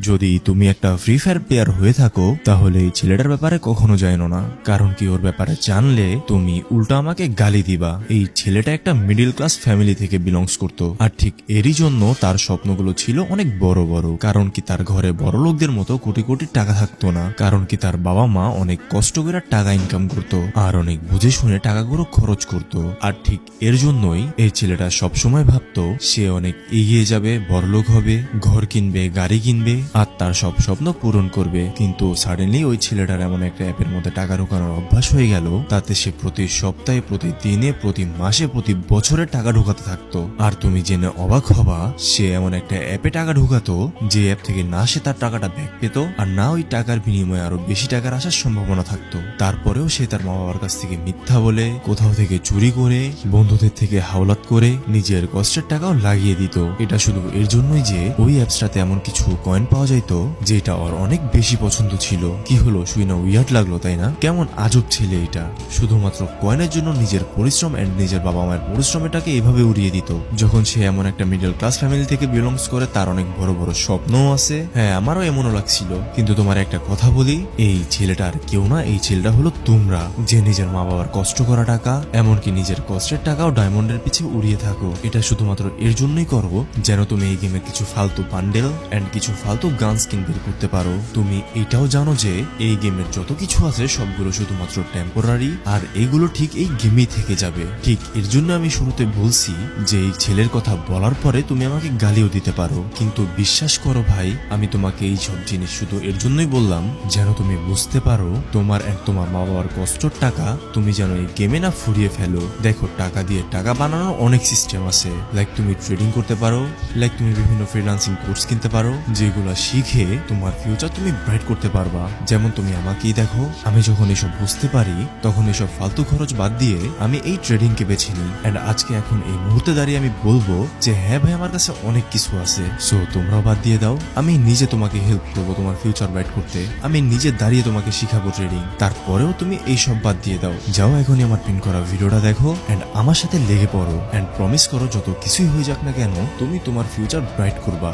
যদি তুমি একটা ফ্রি ফায়ার প্লেয়ার হয়ে থাকো তাহলে এই ছেলেটার ব্যাপারে কখনো জানো না, কারণ কি ওর ব্যাপারে জানলে তুমি উল্টা আমাকে গালি দিবা। এই ছেলেটা একটা মিডিল ক্লাস ফ্যামিলি থেকে বিলংস করত, আর ঠিক এরই জন্য তার স্বপ্নগুলো ছিল অনেক বড় বড়। কারণ কি তার ঘরে বড় লোকদের মতো কোটি কোটি টাকা থাকতো না, কারণ কি তার বাবা মা অনেক কষ্ট করে টাকা ইনকাম করতো আর অনেক বুঝে শুনে টাকাগুলো খরচ করতো। আর ঠিক এর জন্যই এই ছেলেটা সবসময় ভাবতো সে অনেক এগিয়ে যাবে, বড়লোক হবে, ঘর কিনবে, গাড়ি কিনবে আর তার সব স্বপ্ন পূরণ করবে। কিন্তু সাডেনলি ওই ছেলেটার এমন একটা অ্যাপের মধ্যে টাকা ঢোকানোর অভ্যাস হয়ে গেল, তাতে সে প্রতি সপ্তাহে, প্রতি দিনে, প্রতি মাসে, প্রতি বছরে টাকা ঢোকাতে থাকতো। আর তুমি জেনে অবাক হবা, সে এমন একটা অ্যাপে টাকা ঢোকাতো যে অ্যাপ থেকে না সে তার টাকাটা ব্যাক পেত আর না ওই টাকার বিনিময়ে আরো বেশি টাকার আসার সম্ভাবনা থাকতো। তারপরেও সে তার মা বাবার কাছ থেকে মিথ্যা বলে, কোথাও থেকে চুরি করে, বন্ধুদের থেকে হাওলাত করে নিজের কষ্টের টাকাও লাগিয়ে দিত। এটা শুধু এর জন্যই যে ওই অ্যাপসটাতে এমন কিছু কয়েন পাওয়া যাইতো যেটা ওর অনেক বেশি পছন্দ ছিল। কি হলো, শুই না উইয়ার্ড লাগলো তাই না? কেমন আজব ছেলে এটা, শুধুমাত্র কয়েনের জন্য নিজের পরিশ্রম এন্ড নিজের বাবা মায়ের পরিশ্রমটাকে এভাবে উড়িয়ে দিত। যখন সে এমন একটা মিডল ক্লাস ফ্যামিলি থেকে বিলংস করে, তার অনেক বড় বড় স্বপ্নও আছে। হ্যাঁ, আমারও এমনও লাগছিল, কিন্তু তোমার একটা কথা বলি, এই ছেলেটা আর কেউ না, এই ছেলেটা হলো তোমরা, যে নিজের মা বাবার কষ্ট করা টাকা, এমনকি নিজের কষ্টের টাকাও ডায়মন্ডের পিছে উড়িয়ে থাকো। এটা শুধুমাত্র এর জন্যই করো যেন তুমি এই গেমে কিছু ফালতু বান্ডেল এন্ড কিছু ফালতু গান স্কিন বের করতে পারো। তুমি এটাও জানো যে এই গেমের যত কিছু আছে সবগুলো শুধুমাত্র টেম্পোরারি, আর এইগুলো ঠিক এই গেমেই থেকে যাবে। ঠিক এর জন্য আমি শুরুতে বলছি যে এই ছেলের কথা বলার পরে তুমি আমাকে গালিও দিতে পারো, কিন্তু বিশ্বাস করো ভাই, আমি তোমাকে এই সব জিনিস শুধু এর জন্যই বললাম যেন তুমি বুঝতে পারো তোমার তোমার মা বাবার কষ্টর টাকা তুমি যেন এই গেমে না ফুরিয়ে ফেলো। দেখো, টাকা দিয়ে টাকা বানানোর অনেক সিস্টেম আছে। লাইক তুমি ট্রেডিং করতে পারো, লাইক তুমি বিভিন্ন ফ্রিল্যান্সিং কোর্স কিনতে পারো, যেগুলো শিখে তোমার ফিউচার তুমি ব্রাইট করতে পারবা। যেমন তুমি আমাকেই দেখো, আমি যখন এসব বুঝতে পারি তখন এসব ফালতু খরচ বাদ দিয়ে আমি এই ট্রেডিং কে বেছে নিই। এন্ড আজকে এখন এই মুহূর্তে দাঁড়িয়ে আমি বলবো যে হ্যাঁ ভাই, আমার কাছে অনেক কিছু আছে, সো তোমরাও বাদ দিয়ে দাও। আমি নিজে তোমাকে হেল্প করবো তোমার ফিউচার ব্রাইট করতে, আমি নিজে দাঁড়িয়ে তোমাকে শিখাবো ট্রেডিং। তারপরেও তুমি এই সব বাদ দিয়ে দাও। যাও এখনই আমার পিন করা ভিডিওটা দেখো এন্ড আমার সাথে লেগে পড়ো এন্ড প্রমিস করো যত কিছুই হয়ে যাক না কেন তুমি তোমার ফিউচার ব্রাইট করবা।